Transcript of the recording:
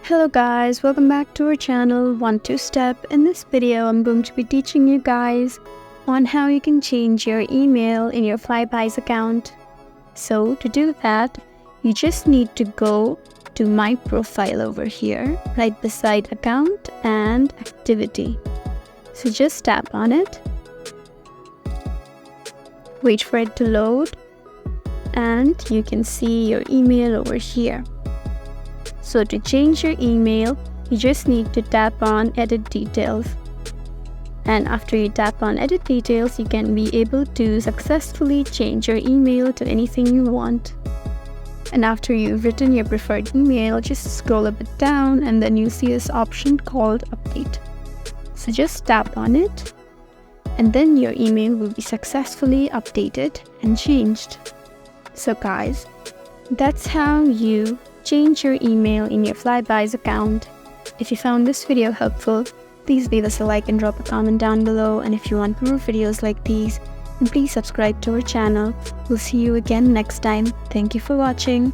Hello guys, welcome back to our channel One Two Step. In this video, I'm going to be teaching you guys on how you can change your email in your Flybuys account. So to do that, you just need to go to my profile over here, right beside account and activity. So just tap on it, wait for it to load, and you can see your email over here. So to change your email, you just need to tap on Edit Details. And after you tap on Edit Details, you can be able to successfully change your email to anything you want. And after you've written your preferred email, just scroll a bit down and then you see this option called Update. So just tap on it and then your email will be successfully updated and changed. So guys, that's how you change your email in your Flybuys account. If you found this video helpful, please leave us a like and drop a comment down below. And if you want more videos like these, then please subscribe to our channel. We'll see you again next time. Thank you for watching.